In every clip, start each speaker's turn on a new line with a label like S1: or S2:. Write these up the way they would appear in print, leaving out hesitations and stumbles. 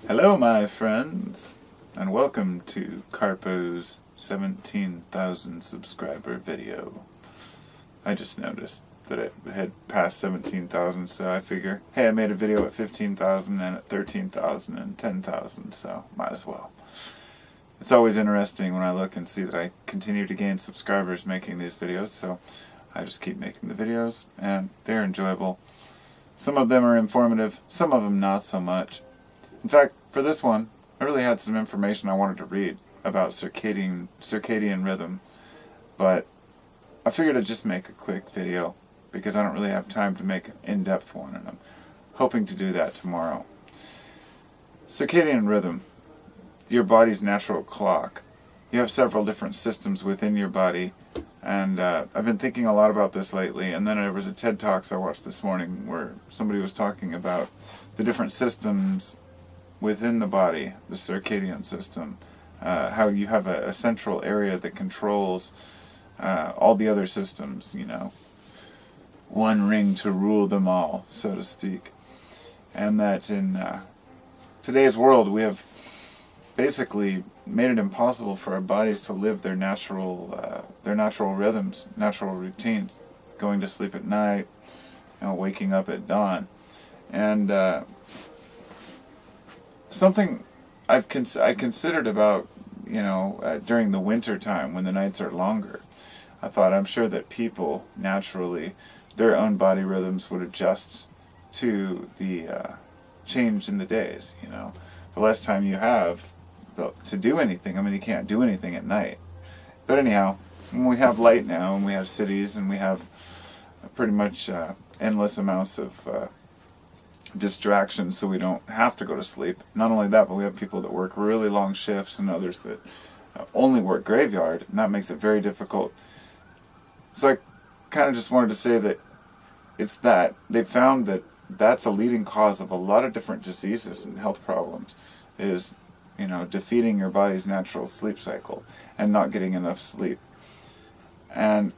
S1: Hello, my friends, and welcome to Carpo's 17,000 subscriber video. I just noticed that it had passed 17,000, so I figure, hey, I made a video at 15,000 and at 13,000 and 10,000, so might as well. It's always interesting when I look and see that I continue to gain subscribers making these videos, so I just keep making the videos, and they're enjoyable. Some of them are informative, some of them not so much. In fact, for this one, I really had some information I wanted to read about circadian rhythm, but I figured I'd just make a quick video because I don't really have time to make an in-depth one, and I'm hoping to do that tomorrow. Circadian rhythm, your body's natural clock. You have several different systems within your body, and I've been thinking a lot about this lately, and then there was a TED Talks I watched this morning where somebody was talking about the different systems within the body, the circadian system, how you have a central area that controls all the other systems, one ring to rule them all, so to speak. And that in today's world we have basically made it impossible for our bodies to live their natural rhythms, natural routines, going to sleep at night, waking up at dawn. And something I considered about, during the winter time when the nights are longer. I thought, I'm sure that people naturally, their own body rhythms would adjust to the change in the days. The less time you have to do anything. I mean, you can't do anything at night. But anyhow, when we have light now, and we have cities, and we have pretty much endless amounts of distractions, so we don't have to go to sleep. Not only that, but we have people that work really long shifts and others that only work graveyard, and that makes it very difficult. So I kind of just wanted to say that it's that they found that that's a leading cause of a lot of different diseases and health problems, is defeating your body's natural sleep cycle and not getting enough sleep. And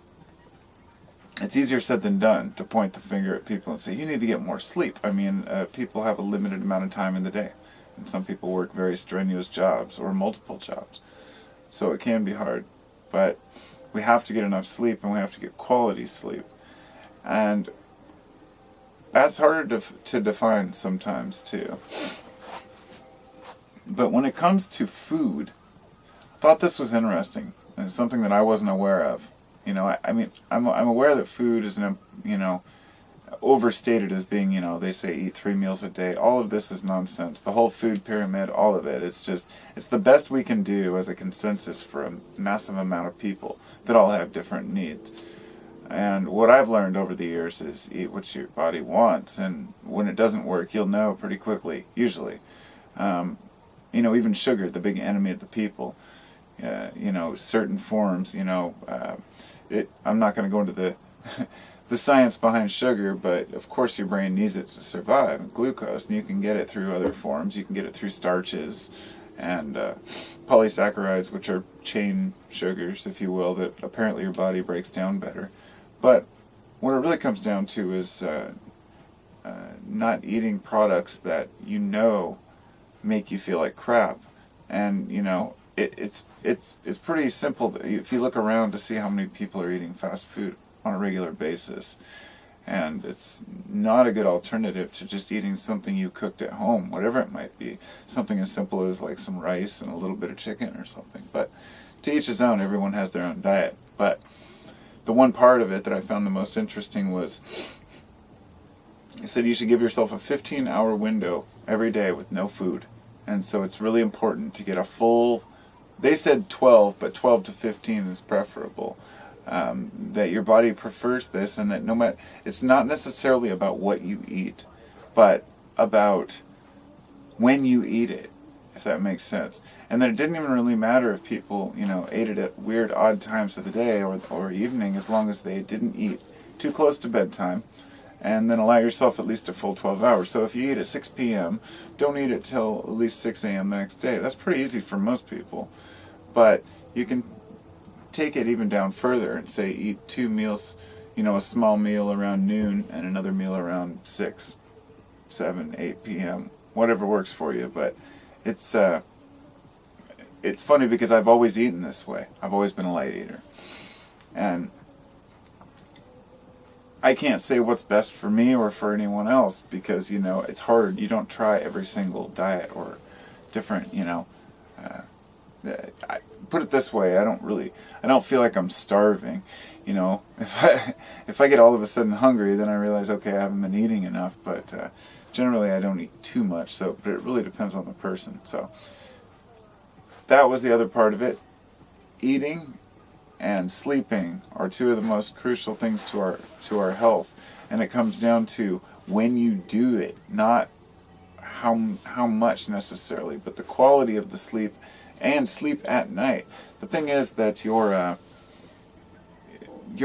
S1: it's easier said than done to point the finger at people and say, you need to get more sleep. I mean, people have a limited amount of time in the day, and some people work very strenuous jobs or multiple jobs. So it can be hard, but we have to get enough sleep, and we have to get quality sleep. And that's harder to define sometimes too. But when it comes to food, I thought this was interesting, and it's something that I wasn't aware of. I'm aware that food is overstated as being, they say eat 3 meals a day. All of this is nonsense. The whole food pyramid, all of it, it's the best we can do as a consensus for a massive amount of people that all have different needs. And what I've learned over the years is eat what your body wants, and when it doesn't work, you'll know pretty quickly, usually. Even sugar, the big enemy of the people. Certain forms, I'm not going to go into the science behind sugar, but of course your brain needs it to survive. Glucose, and you can get it through other forms. You can get it through starches and polysaccharides, which are chain sugars, if you will, that apparently your body breaks down better. But what it really comes down to is not eating products that make you feel like crap. And it's pretty simple if you look around to see how many people are eating fast food on a regular basis, and it's not a good alternative to just eating something you cooked at home, whatever it might be, something as simple as like some rice and a little bit of chicken or something. But to each his own, everyone has their own diet. But the one part of it that I found the most interesting was it said you should give yourself a 15-hour window every day with no food. And so it's really important to get a full, they said 12, but 12 to 15 is preferable. That your body prefers this, and that it's not necessarily about what you eat, but about when you eat it, if that makes sense. And that it didn't even really matter if people, ate it at weird odd times of the day or evening, as long as they didn't eat too close to bedtime. And then allow yourself at least a full 12 hours. So if you eat at 6 p.m., don't eat it till at least 6 a.m. the next day. That's pretty easy for most people. But you can take it even down further and say eat 2 meals, a small meal around noon and another meal around 6, 7, 8 p.m., whatever works for you. But it's funny because I've always eaten this way. I've always been a light eater. And I can't say what's best for me or for anyone else because, it's hard. You don't try every single diet or different, I put it this way, I don't feel like I'm starving. If I get all of a sudden hungry, then I realize, okay, I haven't been eating enough, but generally I don't eat too much, but it really depends on the person. So that was the other part of it. Eating and sleeping are two of the most crucial things to our health, and it comes down to when you do it, not how much necessarily, but the quality of the sleep and sleep at night. The thing is that your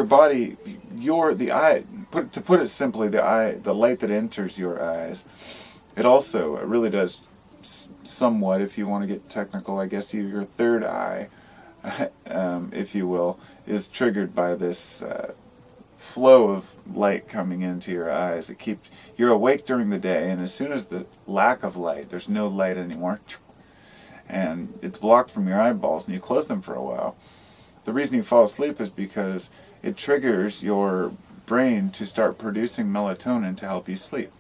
S1: body, the eye, to put it simply, the light that enters your eyes, it really does somewhat, if you want to get technical, I guess your third eye, if you will, is triggered by this flow of light coming into your eyes. You're awake during the day, and as soon as the lack of light, there's no light anymore, and it's blocked from your eyeballs, and you close them for a while. The reason you fall asleep is because it triggers your brain to start producing melatonin to help you sleep.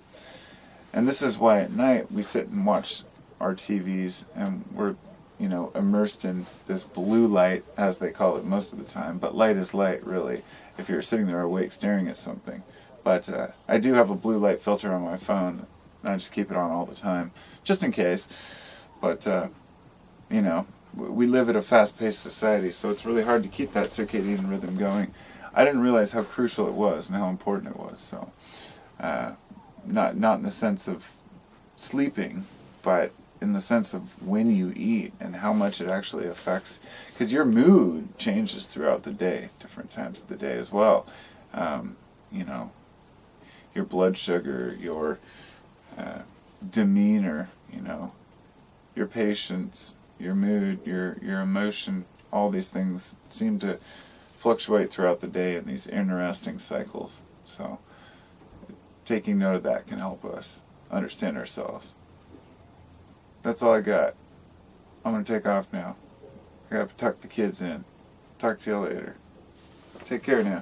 S1: And this is why at night we sit and watch our TVs, and we're immersed in this blue light, as they call it most of the time. But light is light, really, if you're sitting there awake staring at something. But I do have a blue light filter on my phone, and I just keep it on all the time, just in case. But, we live in a fast-paced society, so it's really hard to keep that circadian rhythm going. I didn't realize how crucial it was and how important it was. So, not in the sense of sleeping, but in the sense of when you eat and how much it actually affects, because your mood changes throughout the day, different times of the day as well. Your blood sugar, your demeanor, your patience, your mood, your emotion, all these things seem to fluctuate throughout the day in these interesting cycles. So taking note of that can help us understand ourselves. That's all I got. I'm going to take off now. I got to tuck the kids in. Talk to you later. Take care now.